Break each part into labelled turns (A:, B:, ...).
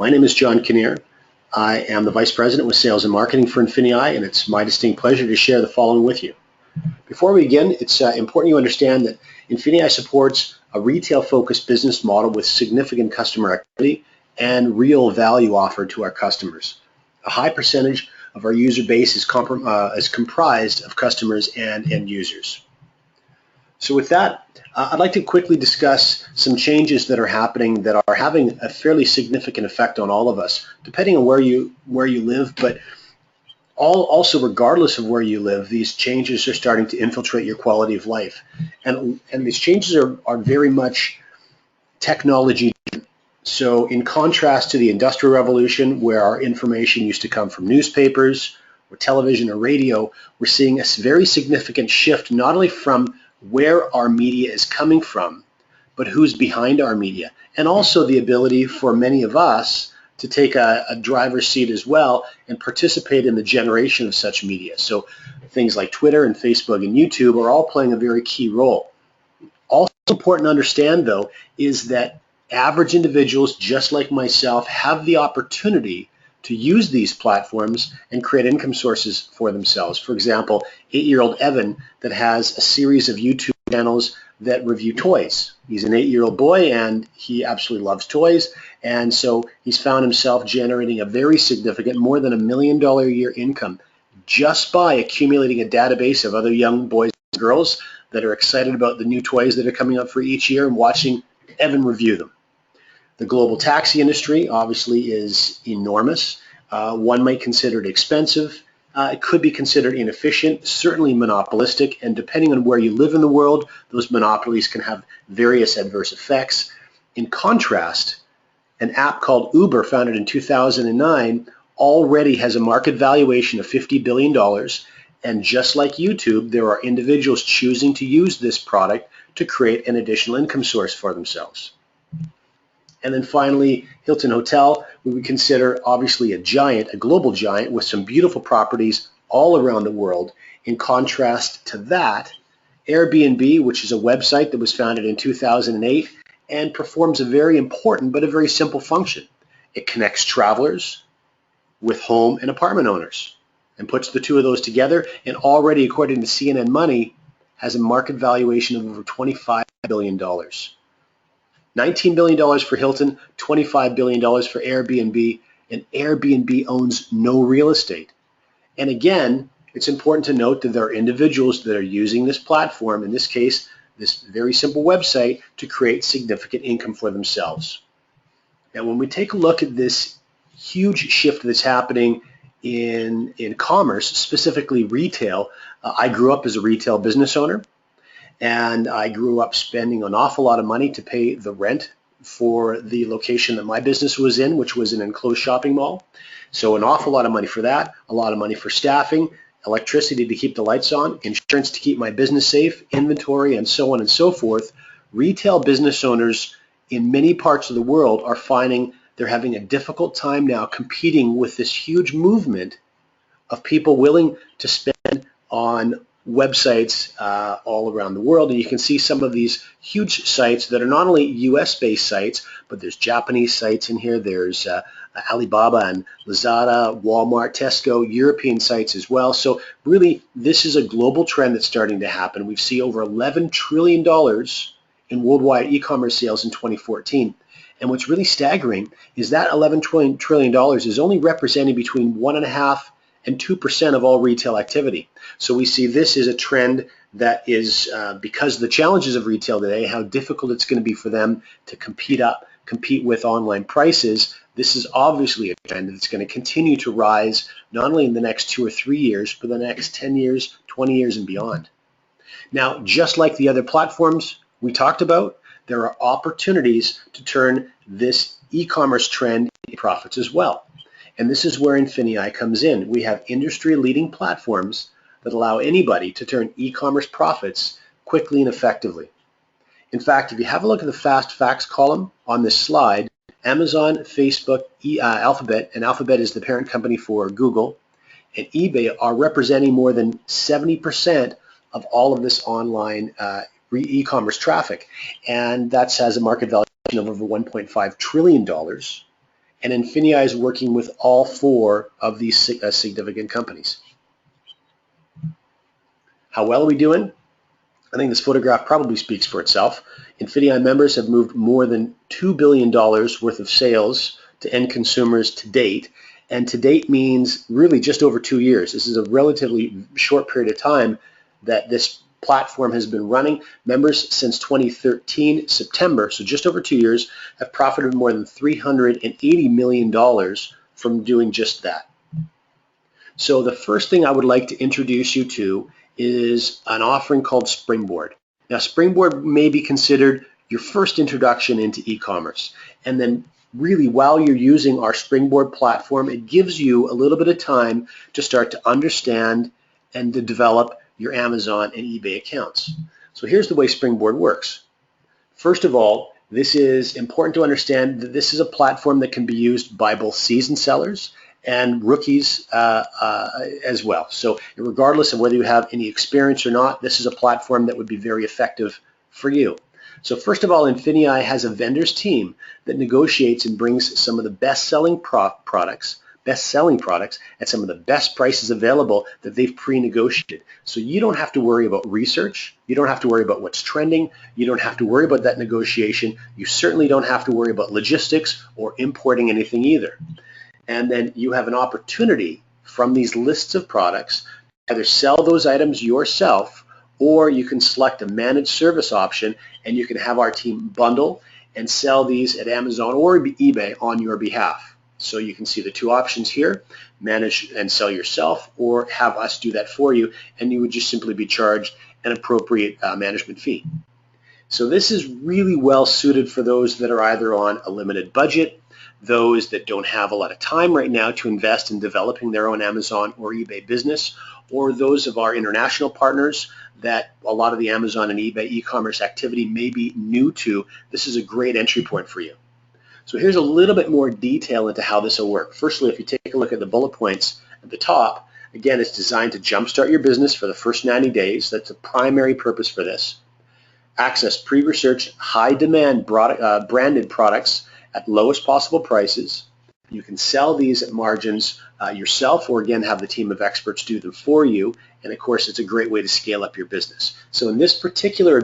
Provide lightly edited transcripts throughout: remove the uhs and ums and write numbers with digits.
A: My name is John Kinnear. I am the Vice President with Sales and Marketing for Infinii, and it's my distinct pleasure to share the following with you. Before we begin, it's important you understand that Infinii supports a retail-focused business model with significant customer activity and real value offered to our customers. A high percentage of our user base is comprised of customers and end users. So with that, I'd like to quickly discuss some changes that are happening that are having a fairly significant effect on all of us, depending on where you live, but also regardless of where you live, these changes are starting to infiltrate your quality of life. And these changes are very much technology. So in contrast to the Industrial Revolution, where our information used to come from newspapers or television or radio, we're seeing a very significant shift not only from where our media is coming from, but who's behind our media, and also the ability for many of us to take a driver's seat as well and participate in the generation of such media. So things like Twitter and Facebook and YouTube are all playing a very key role. Also important to understand, though, is that average individuals just like myself have the opportunity to use these platforms and create income sources for themselves. For example, 8-year-old Evan that has a series of YouTube channels that review toys. He's an 8-year-old boy and he absolutely loves toys, and so he's found himself generating a very significant, more than $1 million a year income just by accumulating a database of other young boys and girls that are excited about the new toys that are coming up for each year and watching Evan review them. The global taxi industry obviously is enormous. One might consider it expensive. It could be considered inefficient, certainly monopolistic, and depending on where you live in the world, those monopolies can have various adverse effects. In contrast, an app called Uber, founded in 2009, already has a market valuation of $50 billion, and just like YouTube, there are individuals choosing to use this product to create an additional income source for themselves. And then finally, Hilton Hotel, we would consider obviously a global giant with some beautiful properties all around the world. In contrast to that, Airbnb, which is a website that was founded in 2008 and performs a very important but a very simple function. It connects travelers with home and apartment owners and puts the two of those together, and already, according to CNN Money, has a market valuation of over $25 billion. $19 billion for Hilton, $25 billion for Airbnb, and Airbnb owns no real estate. And again, it's important to note that there are individuals that are using this platform, in this case, this very simple website, to create significant income for themselves. Now, when we take a look at this huge shift that's happening in commerce, specifically retail, I grew up as a retail business owner. And I grew up spending an awful lot of money to pay the rent for the location that my business was in, which was an enclosed shopping mall. So an awful lot of money for that, a lot of money for staffing, electricity to keep the lights on, insurance to keep my business safe, inventory, and so on and so forth. Retail business owners in many parts of the world are finding they're having a difficult time now competing with this huge movement of people willing to spend on websites all around the world. And you can see some of these huge sites that are not only US-based sites, but there's Japanese sites in here. There's Alibaba and Lazada, Walmart, Tesco, European sites as well. So really, this is a global trend that's starting to happen. We've seen over $11 trillion in worldwide e-commerce sales in 2014. And what's really staggering is that $11 trillion is only representing between 1.5% and 2% of all retail activity. So we see this is a trend that is, because of the challenges of retail today, how difficult it's going to be for them to compete with online prices. This is obviously a trend that's going to continue to rise not only in the next 2 or 3 years, but the next 10 years, 20 years and beyond. Now, just like the other platforms we talked about, there are opportunities to turn this e-commerce trend into profits as well. And this is where Infinii comes in. We have industry-leading platforms that allow anybody to turn e-commerce profits quickly and effectively. In fact, if you have a look at the fast facts column on this slide, Amazon, Facebook, Alphabet, and Alphabet is the parent company for Google, and eBay are representing more than 70% of all of this online e-commerce traffic. And that has a market valuation of over $1.5 trillion. And Infinii is working with all 4 of these significant companies. How well are we doing? I think this photograph probably speaks for itself. Infinii members have moved more than $2 billion worth of sales to end consumers to date. And to date means really just over 2 years. This is a relatively short period of time that this platform has been running. Members since 2013, September, so just over 2 years, have profited more than $380 million from doing just that. So the first thing I would like to introduce you to is an offering called Springboard. Now, Springboard may be considered your first introduction into e-commerce. And then really, while you're using our Springboard platform, it gives you a little bit of time to start to understand and to develop your Amazon and eBay accounts. So here's the way Springboard works. First of all, this is important to understand that this is a platform that can be used by both seasoned sellers and rookies as well. So regardless of whether you have any experience or not, this is a platform that would be very effective for you. So first of all, Infinii has a vendors team that negotiates and brings some of the best-selling products at some of the best prices available that they've pre-negotiated. So you don't have to worry about research. You don't have to worry about what's trending. You don't have to worry about that negotiation. You certainly don't have to worry about logistics or importing anything either. And then you have an opportunity from these lists of products to either sell those items yourself, or you can select a managed service option and you can have our team bundle and sell these at Amazon or eBay on your behalf. So you can see the 2 options here: manage and sell yourself, or have us do that for you, and you would just simply be charged an appropriate management fee. So this is really well suited for those that are either on a limited budget, those that don't have a lot of time right now to invest in developing their own Amazon or eBay business, or those of our international partners that a lot of the Amazon and eBay e-commerce activity may be new to. This is a great entry point for you. So here's a little bit more detail into how this will work. Firstly, if you take a look at the bullet points at the top, again, it's designed to jumpstart your business for the first 90 days. That's the primary purpose for this. Access pre-researched, high-demand branded products at lowest possible prices. You can sell these at margins yourself, or again have the team of experts do them for you. And of course, it's a great way to scale up your business. So in this particular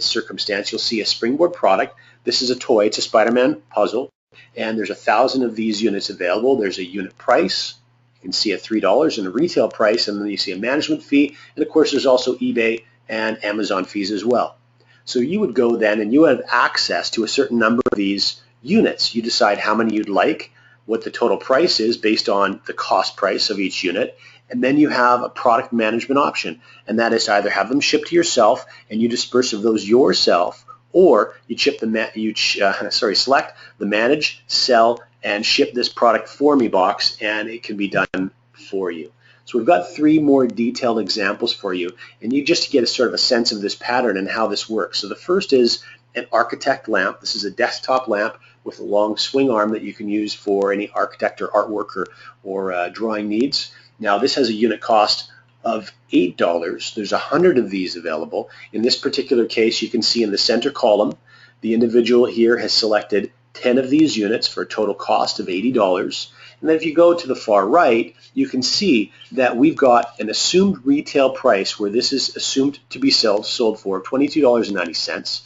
A: circumstance, you'll see a Springboard product. This is a toy. It's a Spider-Man puzzle, and there's 1,000 of these units available. There's a unit price. You can see at $3 and a retail price, and then you see a management fee. And of course, there's also eBay and Amazon fees as well. So you would go then and you have access to a certain number of these units. You decide how many you'd like, what the total price is based on the cost price of each unit, and then you have a product management option, and that is to either have them shipped to yourself and you disperse of those yourself, or you select the manage, sell, and ship this product for me box, and it can be done for you. So we've got 3 more detailed examples for you, and you just get a sort of a sense of this pattern and how this works. So the first is an architect lamp. This is a desktop lamp with a long swing arm that you can use for any architect or artwork or drawing needs. Now this has a unit cost of $8. There's 100 of these available. In this particular case, you can see in the center column, the individual here has selected 10 of these units for a total cost of $80. And then if you go to the far right, you can see that we've got an assumed retail price where this is assumed to be sold for $22.90,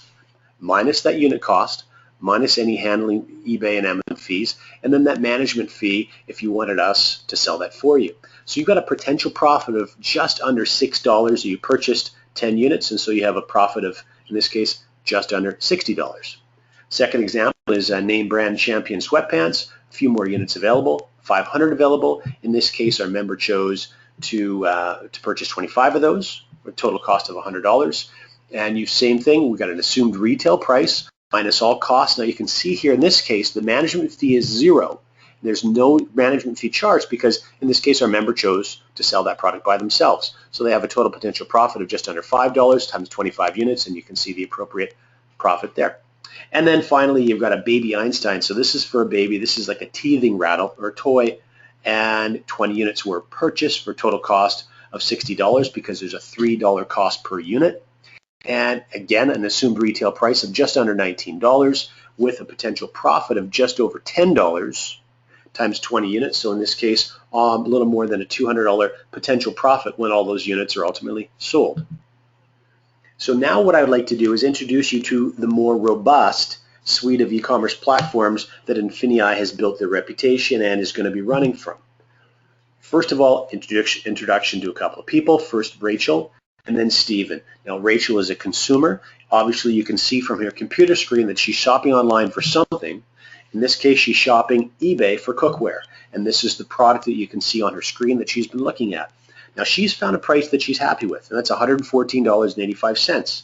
A: minus that unit cost, minus any handling eBay and Amazon fees, and then that management fee if you wanted us to sell that for you. So you've got a potential profit of just under $6. You purchased 10 units, and so you have a profit of, in this case, just under $60. Second example is name brand Champion sweatpants. A few more units available, 500 available. In this case, our member chose to purchase 25 of those, with a total cost of $100. And same thing, we've got an assumed retail price minus all costs. Now you can see here in this case, the management fee is $0. There's no management fee charged because in this case, our member chose to sell that product by themselves. So they have a total potential profit of just under $5 times 25 units, and you can see the appropriate profit there. And then finally, you've got a baby Einstein. So this is for a baby. This is like a teething rattle or a toy, and 20 units were purchased for a total cost of $60 because there's a $3 cost per unit. And again, an assumed retail price of just under $19. with a potential profit of just over $10 times 20 units. So in this case, a little more than a $200 potential profit when all those units are ultimately sold. So now what I would like to do is introduce you to the more robust suite of e-commerce platforms that Infinii has built their reputation and is going to be running from. First of all, introduction to a couple of people. First, Rachel, and then Stephen. Now, Rachel is a consumer. Obviously, you can see from her computer screen that she's shopping online for something. In this case, she's shopping eBay for cookware, and this is the product that you can see on her screen that she's been looking at. Now, she's found a price that she's happy with, and that's $114.85.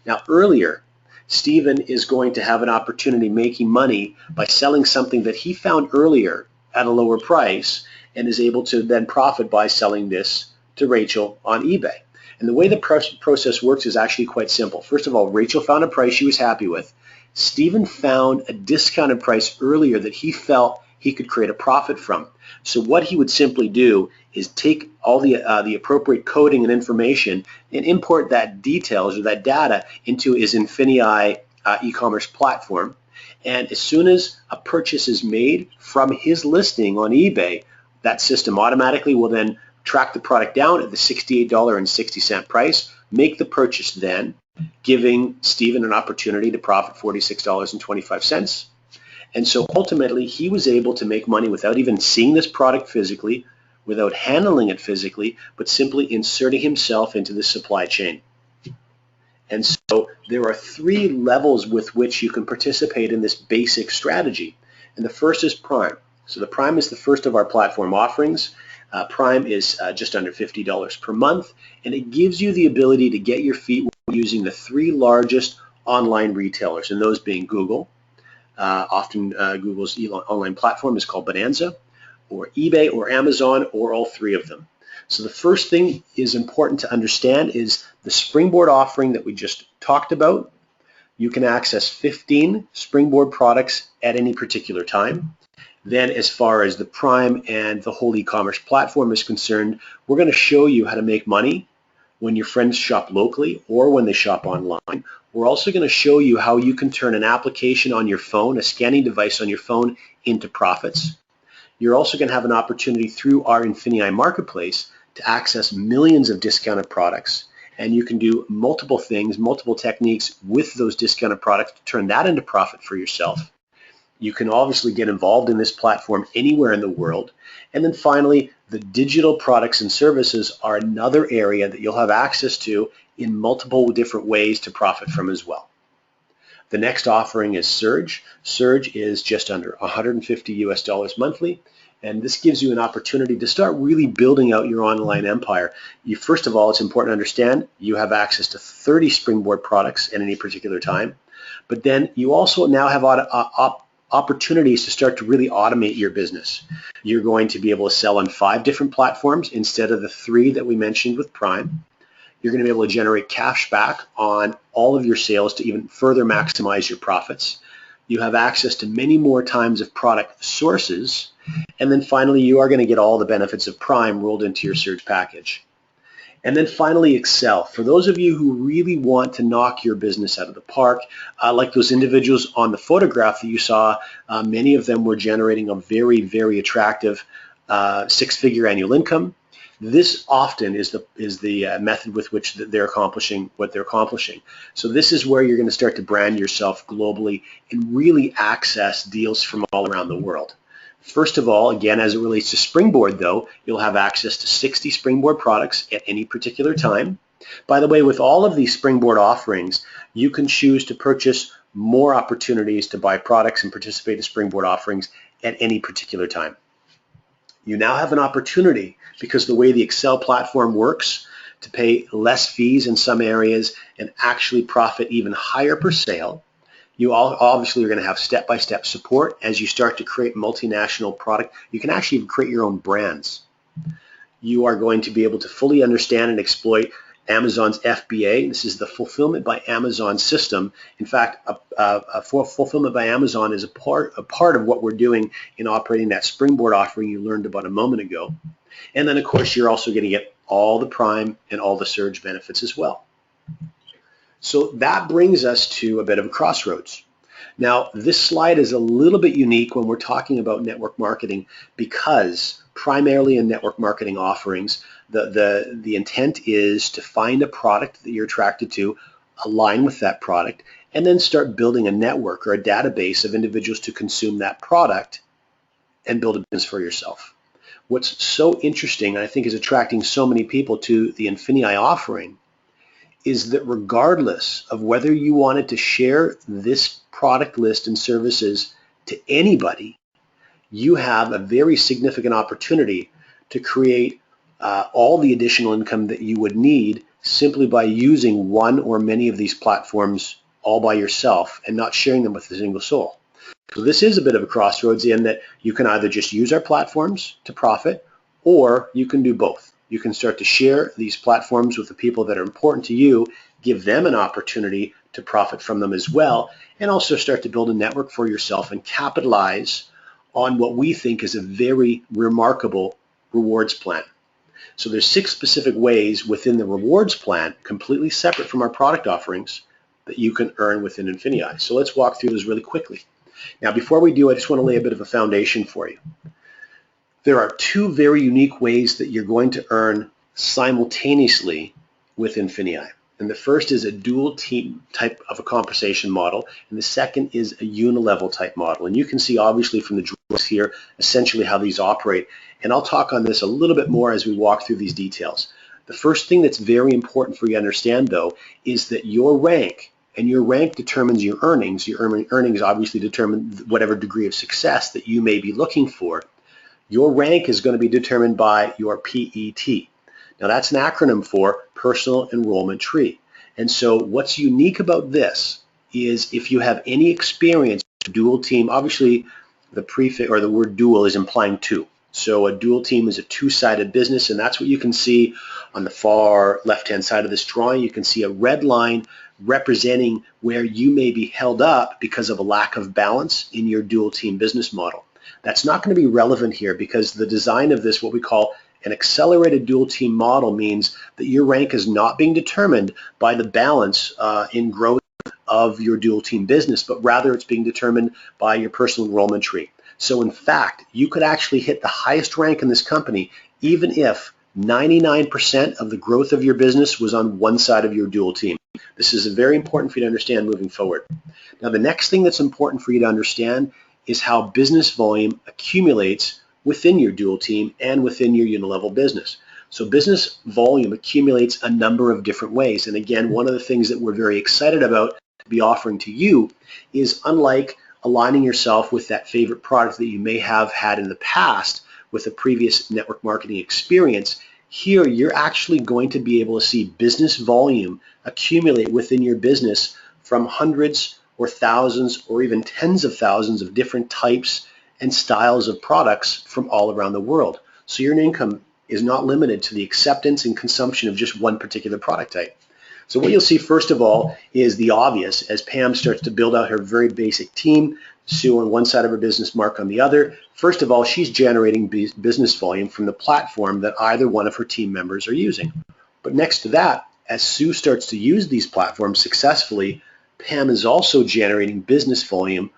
A: Now, earlier, Stephen is going to have an opportunity making money by selling something that he found earlier at a lower price and is able to then profit by selling this to Rachel on eBay. And the way the process works is actually quite simple. First of all, Rachel found a price she was happy with. Stephen found a discounted price earlier that he felt he could create a profit from. So what he would simply do is take all the appropriate coding and information and import that details or that data into his Infinii e-commerce platform. And as soon as a purchase is made from his listing on eBay, that system automatically will then track the product down at the $68.60 price, make the purchase then, giving Stephen an opportunity to profit $46.25. And so ultimately, he was able to make money without even seeing this product physically, without handling it physically, but simply inserting himself into the supply chain. And so there are three levels with which you can participate in this basic strategy. And the first is Prime. So the Prime is the first of our platform offerings. Prime is just under $50 per month, and it gives you the ability to get your feet using the three largest online retailers, and those being Google. Often Google's online platform is called Bonanza, or eBay, or Amazon, or all three of them. So the first thing is important to understand is the Springboard offering that we just talked about. You can access 15 Springboard products at any particular time. Then as far as the Prime and the whole e-commerce platform is concerned, we're going to show you how to make money when your friends shop locally or when they shop online. We're also going to show you how you can turn an application on your phone, a scanning device on your phone, into profits. You're also going to have an opportunity through our Infinii marketplace to access millions of discounted products. And you can do multiple things, multiple techniques with those discounted products to turn that into profit for yourself. You can obviously get involved in this platform anywhere in the world. And then finally, the digital products and services are another area that you'll have access to in multiple different ways to profit from as well. The next offering is Surge. Surge is just under $150 monthly. And this gives you an opportunity to start really building out your online empire. First of all, it's important to understand you have access to 30 Springboard products at any particular time. But then you also now have opportunities to start to really automate your business. You're going to be able to sell on 5 different platforms instead of the 3 that we mentioned with Prime. You're going to be able to generate cash back on all of your sales to even further maximize your profits. You have access to many more times of product sources. And then finally, you are going to get all the benefits of Prime rolled into your Surge package. And then finally, Excel. For those of you who really want to knock your business out of the park, like those individuals on the photograph that you saw, many of them were generating a very, very attractive 6-figure annual income. This often is the method with which they're accomplishing what they're accomplishing. So this is where you're going to start to brand yourself globally and really access deals from all around the world. First of all, again, as it relates to Springboard, though, you'll have access to 60 Springboard products at any particular time. By the way, with all of these Springboard offerings, you can choose to purchase more opportunities to buy products and participate in Springboard offerings at any particular time. You now have an opportunity, because the way the Excel platform works, to pay less fees in some areas and actually profit even higher per sale. You obviously are going to have step-by-step support as you start to create multinational product. You can actually even create your own brands. You are going to be able to fully understand and exploit Amazon's FBA. This is the Fulfillment by Amazon system. In fact, Fulfillment by Amazon is a part of what we're doing in operating that Springboard offering you learned about a moment ago. And then, of course, you're also going to get all the Prime and all the Surge benefits as well. So that brings us to a bit of a crossroads. Now, this slide is a little bit unique when we're talking about network marketing because primarily in network marketing offerings, the intent is to find a product that you're attracted to, align with that product, and then start building a network or a database of individuals to consume that product and build a business for yourself. What's so interesting, and I think is attracting so many people to the Infinii offering, is that regardless of whether you wanted to share this product list and services to anybody, you have a very significant opportunity to create all the additional income that you would need simply by using one or many of these platforms all by yourself and not sharing them with a single soul. So this is a bit of a crossroads in that you can either just use our platforms to profit, or you can do both. You can start to share these platforms with the people that are important to you, give them an opportunity to profit from them as well, and also start to build a network for yourself and capitalize on what we think is a very remarkable rewards plan. So there's 6 specific ways within the rewards plan, completely separate from our product offerings, that you can earn within Infinii. So let's walk through those really quickly. Now, before we do, I just want to lay a bit of a foundation for you. There are 2 very unique ways that you're going to earn simultaneously with Infinii. And the first is a dual team type of a compensation model, and the second is a unilevel type model. And you can see obviously from the drawings here essentially how these operate. And I'll talk on this a little bit more as we walk through these details. The first thing that's very important for you to understand, though, is that your rank, and your rank determines your earnings. Your earnings obviously determine whatever degree of success that you may be looking for. Your rank is going to be determined by your PET. Now that's an acronym for Personal Enrollment Tree. And so what's unique about this is if you have any experience with dual team, obviously the prefix or the word dual is implying 2. So a dual team is a 2-sided business, and that's what you can see on the far left-hand side of this drawing. You can see a red line representing where you may be held up because of a lack of balance in your dual team business model. That's not going to be relevant here because the design of this, what we call an accelerated dual team model, means that your rank is not being determined by the balance in growth of your dual team business, but rather it's being determined by your personal enrollment tree. So in fact, you could actually hit the highest rank in this company even if 99% of the growth of your business was on one side of your dual team. This is very important for you to understand moving forward. Now, the next thing that's important for you to understand is how business volume accumulates within your dual team and within your unilevel business. So business volume accumulates a number of different ways. And again, one of the things that we're very excited about to be offering to you is, unlike aligning yourself with that favorite product that you may have had in the past with a previous network marketing experience, here you're actually going to be able to see business volume accumulate within your business from hundreds or thousands or even tens of thousands of different types and styles of products from all around the world. So your income is not limited to the acceptance and consumption of just one particular product type. So what you'll see first of all is the obvious as Pam starts to build out her very basic team, Sue on one side of her business, Mark on the other. First of all, she's generating business volume from the platform that either one of her team members are using. But next to that, as Sue starts to use these platforms successfully, Pam is also generating business volume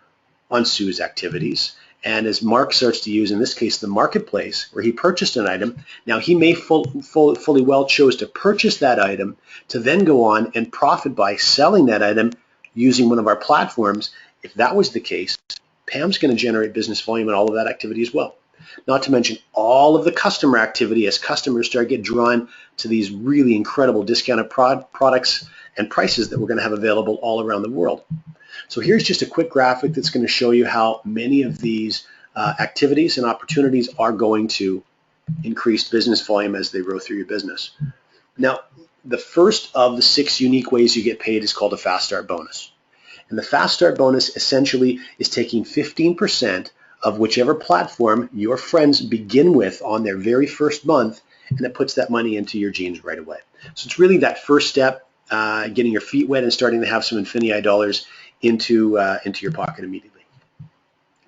A: on Sue's activities. And as Mark starts to use, in this case, the marketplace where he purchased an item, now he may fully well chose to purchase that item to then go on and profit by selling that item using one of our platforms. If that was the case, Pam's going to generate business volume in all of that activity as well. Not to mention all of the customer activity as customers start to get drawn to these really incredible discounted products and prices that we're going to have available all around the world. So here's just a quick graphic that's going to show you how many of these activities and opportunities are going to increase business volume as they grow through your business. Now, the first of the 6 unique ways you get paid is called a Fast Start bonus. And the Fast Start bonus essentially is taking 15% of whichever platform your friends begin with on their very first month, and it puts that money into your jeans right away. So it's really that first step, getting your feet wet and starting to have some Infinii dollars into your pocket immediately.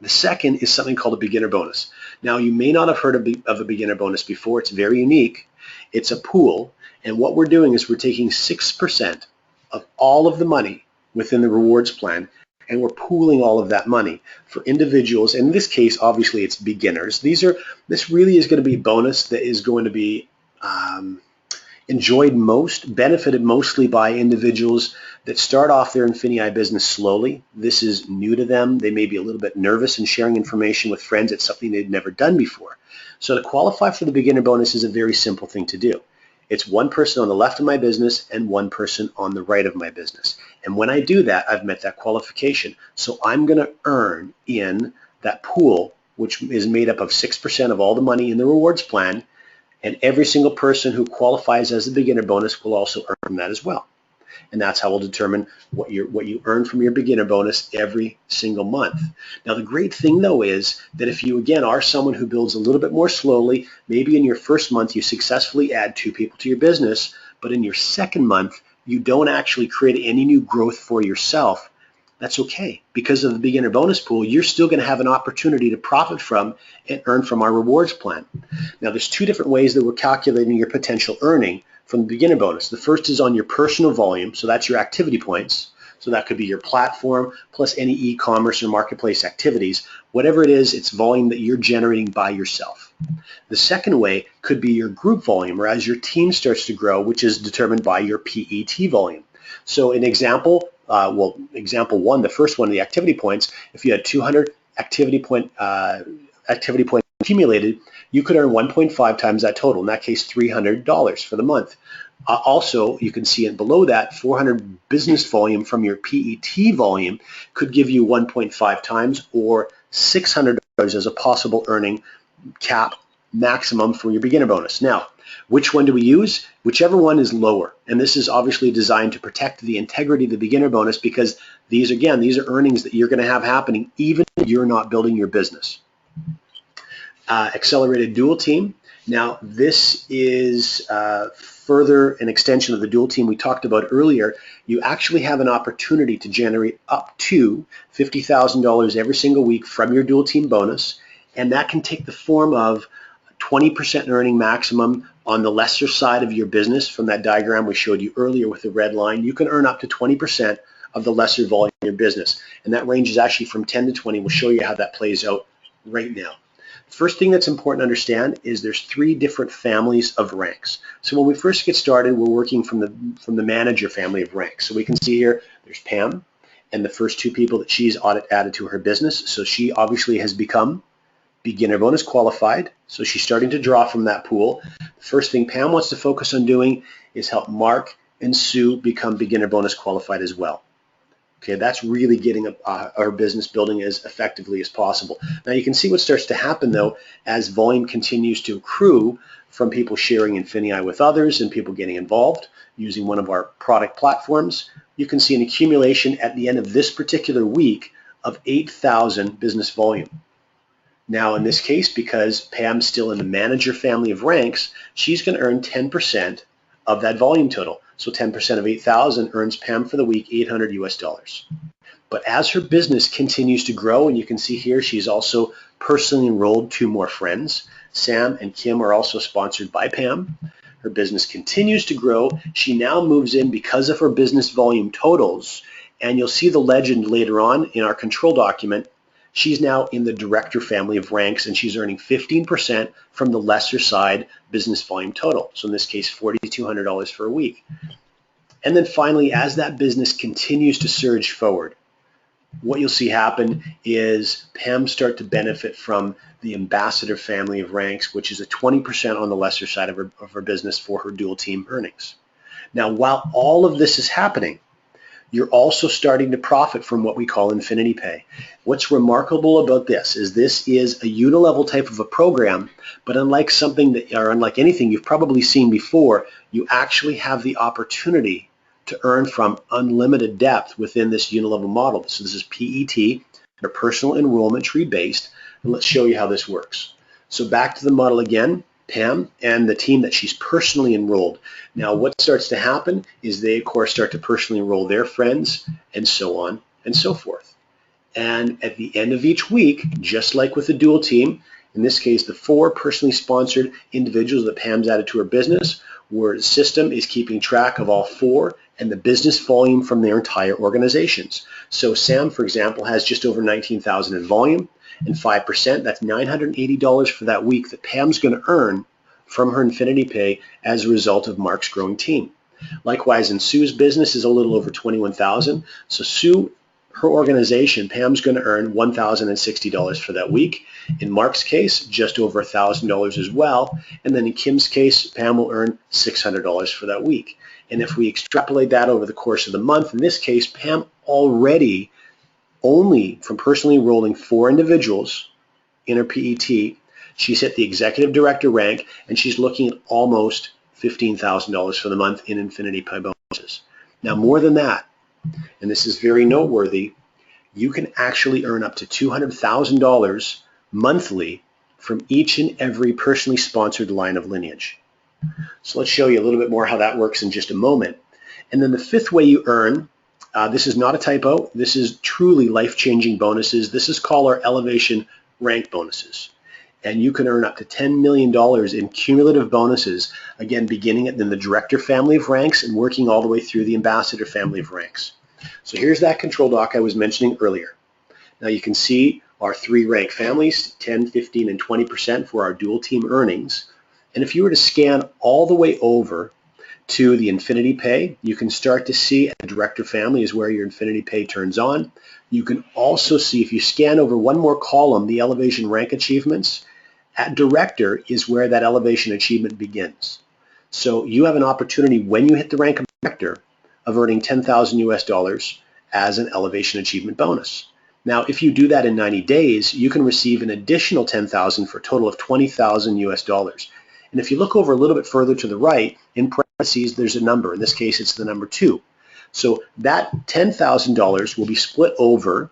A: The second is something called a beginner bonus. Now, you may not have heard of a beginner bonus before. It's very unique. It's a pool, and what we're doing is we're taking 6% of all of the money within the rewards plan, and we're pooling all of that money for individuals. In this case, obviously, it's beginners. This really is going to be a bonus that is going to be benefited mostly by individuals that start off their Infinii business slowly. This is new to them. They may be a little bit nervous in sharing information with friends. It's something they've never done before. So to qualify for the beginner bonus is a very simple thing to do. It's one person on the left of my business and one person on the right of my business. And when I do that, I've met that qualification. So I'm going to earn in that pool, which is made up of 6% of all the money in the rewards plan, and every single person who qualifies as a beginner bonus will also earn from that as well. And that's how we'll determine what you earn from your beginner bonus every single month. Now, the great thing, though, is that if you, again, are someone who builds a little bit more slowly, maybe in your first month you successfully add 2 people to your business, but in your second month you don't actually create any new growth for yourself, that's okay. Because of the beginner bonus pool, you're still going to have an opportunity to profit from and earn from our rewards plan. Now, there's 2 different ways that we're calculating your potential earning from the beginner bonus. The first is on your personal volume, so that's your activity points. So that could be your platform plus any e-commerce or marketplace activities. Whatever it is, it's volume that you're generating by yourself. The second way could be your group volume, or as your team starts to grow, which is determined by your PET volume. So an example, example 1, the first one, the activity points, if you had 200 activity points accumulated, you could earn 1.5 times that total, in that case $300 for the month. Also, you can see it below that, 400 business volume from your PET volume could give you 1.5 times, or $600 as a possible earning cap maximum for your beginner bonus. Now, which one do we use? Whichever one is lower. And this is obviously designed to protect the integrity of the beginner bonus, because these are earnings that you're going to have happening even if you're not building your business. Accelerated dual team. Now, this is further an extension of the dual team we talked about earlier. You actually have an opportunity to generate up to $50,000 every single week from your dual team bonus, and that can take the form of 20% earning maximum on the lesser side of your business. From that diagram we showed you earlier with the red line, you can earn up to 20% of the lesser volume in your business, and that range is actually from 10 to 20. We'll show you how that plays out right now. First thing that's important to understand is there's 3 different families of ranks. So when we first get started, we're working from the manager family of ranks. So we can see here there's Pam and the first 2 people that she's added to her business. So she obviously has become beginner bonus qualified. So she's starting to draw from that pool. The first thing Pam wants to focus on doing is help Mark and Sue become beginner bonus qualified as well. Okay, that's really getting our business building as effectively as possible. Now you can see what starts to happen, though, as volume continues to accrue from people sharing Infinii with others and people getting involved using one of our product platforms. You can see an accumulation at the end of this particular week of 8,000 business volume. Now in this case, because Pam's still in the manager family of ranks, she's going to earn 10% of that volume total. So 10% of 8,000 earns Pam for the week $800 US. But as her business continues to grow, and you can see here she's also personally enrolled 2 more friends. Sam and Kim are also sponsored by Pam. Her business continues to grow. She now moves in because of her business volume totals, and you'll see the legend later on in our control document. She's now in the director family of ranks, and she's earning 15% from the lesser side business volume total. So in this case, $4,200 for a week. And then finally, as that business continues to surge forward, what you'll see happen is Pam start to benefit from the ambassador family of ranks, which is a 20% on the lesser side of her business for her dual team earnings. Now, while all of this is happening, you're also starting to profit from what we call Infinity Pay. What's remarkable about this is a unilevel type of a program, but unlike anything you've probably seen before, you actually have the opportunity to earn from unlimited depth within this unilevel model. So this is PET, or personal enrollment tree based, and let's show you how this works. So back to the model again. Pam and the team that she's personally enrolled. Now what starts to happen is they of course start to personally enroll their friends, and so on and so forth. And at the end of each week, just like with the dual team, in this case the 4 personally sponsored individuals that Pam's added to her business, where the system is keeping track of all 4 and the business volume from their entire organizations. So Sam, for example, has just over 19,000 in volume, and 5%, that's $980 for that week that Pam's going to earn from her Infinity Pay as a result of Mark's growing team. Likewise, in Sue's business is a little over 21,000. So Sue, her organization, Pam's going to earn $1,060 for that week. In Mark's case, just over $1,000 as well. And then in Kim's case, Pam will earn $600 for that week. And if we extrapolate that over the course of the month, in this case, Pam already, only from personally enrolling 4 individuals in her PET, she's hit the executive director rank, and she's looking at almost $15,000 for the month in Infinity Pay bonuses. Now, more than that, and this is very noteworthy, you can actually earn up to $200,000 monthly from each and every personally sponsored line of lineage. So let's show you a little bit more how that works in just a moment. And then the 5th way you earn, this is not a typo, this is truly life-changing bonuses. This is called our elevation rank bonuses. And you can earn up to $10 million in cumulative bonuses, again, beginning in the director family of ranks and working all the way through the ambassador family of ranks. So here's that control doc I was mentioning earlier. Now you can see our 3 rank families, 10, 15, and 20% for our dual team earnings. And if you were to scan all the way over to the Infinity Pay, you can start to see the director family is where your Infinity Pay turns on. You can also see, if you scan over one more column, the elevation rank achievements, at director is where that elevation achievement begins. So you have an opportunity when you hit the rank of director of earning $10,000 as an elevation achievement bonus. Now, if you do that in 90 days, you can receive an additional $10,000 for a total of $20,000. And if you look over a little bit further to the right, in parentheses, there's a number. In this case, it's the number 2. So that $10,000 will be split over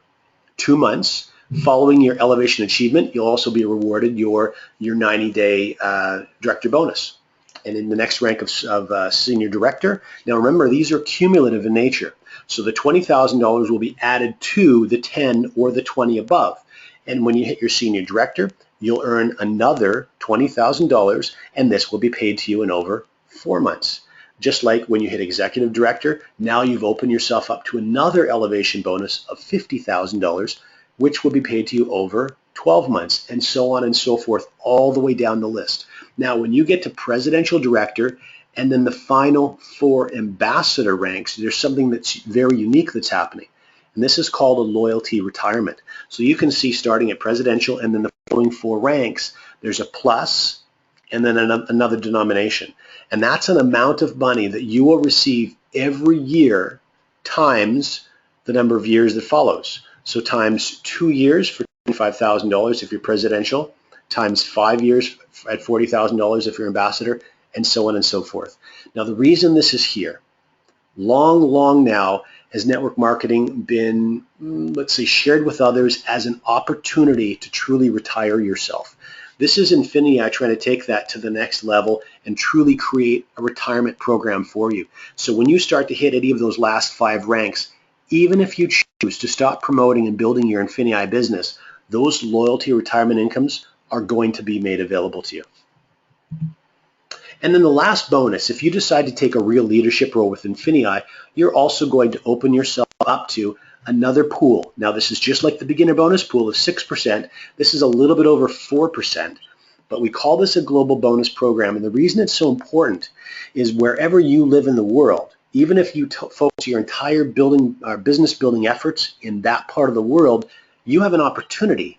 A: 2 months. Following your elevation achievement, you'll also be rewarded your 90-day director bonus. And in the next rank of senior director, now remember, these are cumulative in nature. So the $20,000 will be added to the 10 or the 20 above. And when you hit your senior director, you'll earn another $20,000, and this will be paid to you in over 4 months. Just like when you hit executive director, now you've opened yourself up to another elevation bonus of $50,000, which will be paid to you over 12 months, and so on and so forth, all the way down the list. Now, when you get to presidential director and then the final 4 ambassador ranks, there's something that's very unique that's happening. And this is called a loyalty retirement. So you can see starting at presidential and then the following 4 ranks, there's a plus and then another denomination. And that's an amount of money that you will receive every year times the number of years that follows. So times 2 years for $25,000 if you're presidential, times 5 years at $40,000 if you're ambassador, and so on and so forth. Now the reason this is here, long now has network marketing been, let's say, shared with others as an opportunity to truly retire yourself. This is Infinii trying to take that to the next level and truly create a retirement program for you. So when you start to hit any of those last 5 ranks, even if you choose to stop promoting and building your Infinii business, those loyalty retirement incomes are going to be made available to you. And then the last bonus, if you decide to take a real leadership role with Infinii, you're also going to open yourself up to another pool. Now this is just like the beginner bonus pool of 6%. This is a little bit over 4%, but we call this a global bonus program. And the reason it's so important is wherever you live in the world, even if you focus your entire business building efforts in that part of the world, you have an opportunity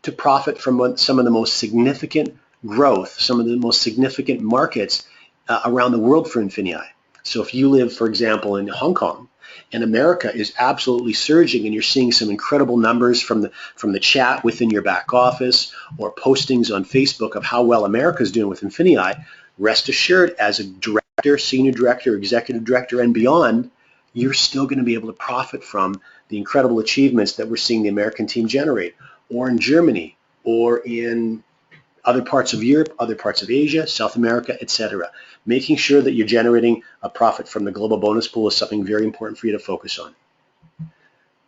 A: to profit from some of the most significant growth, some of the most significant markets around the world for Infinii. So if you live, for example, in Hong Kong, and America is absolutely surging, and you're seeing some incredible numbers from the chat within your back office or postings on Facebook of how well America is doing with Infinii, rest assured, as a director, senior director, executive director, and beyond, you're still going to be able to profit from the incredible achievements that we're seeing the American team generate, or in Germany, or in other parts of Europe, other parts of Asia, South America, etc. Making sure that you're generating a profit from the global bonus pool is something very important for you to focus on.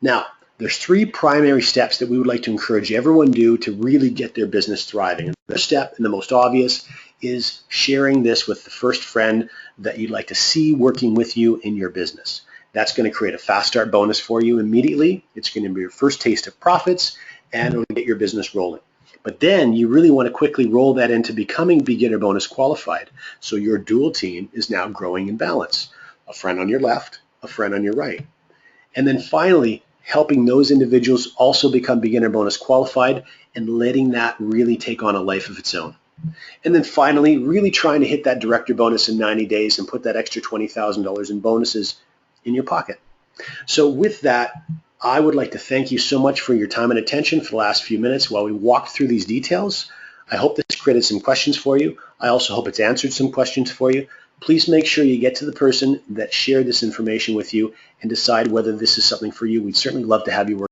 A: Now, there's 3 primary steps that we would like to encourage everyone to do to really get their business thriving. And the first step, and the most obvious, is sharing this with the first friend that you'd like to see working with you in your business. That's going to create a fast start bonus for you immediately. It's going to be your first taste of profits, and it'll get your business rolling. But then you really want to quickly roll that into becoming beginner bonus qualified. So your dual team is now growing in balance. A friend on your left, a friend on your right. And then finally, helping those individuals also become beginner bonus qualified and letting that really take on a life of its own. And then finally, really trying to hit that director bonus in 90 days and put that extra $20,000 in bonuses in your pocket. So with that, I would like to thank you so much for your time and attention for the last few minutes while we walked through these details. I hope this created some questions for you. I also hope it's answered some questions for you. Please make sure you get to the person that shared this information with you and decide whether this is something for you. We'd certainly love to have you work.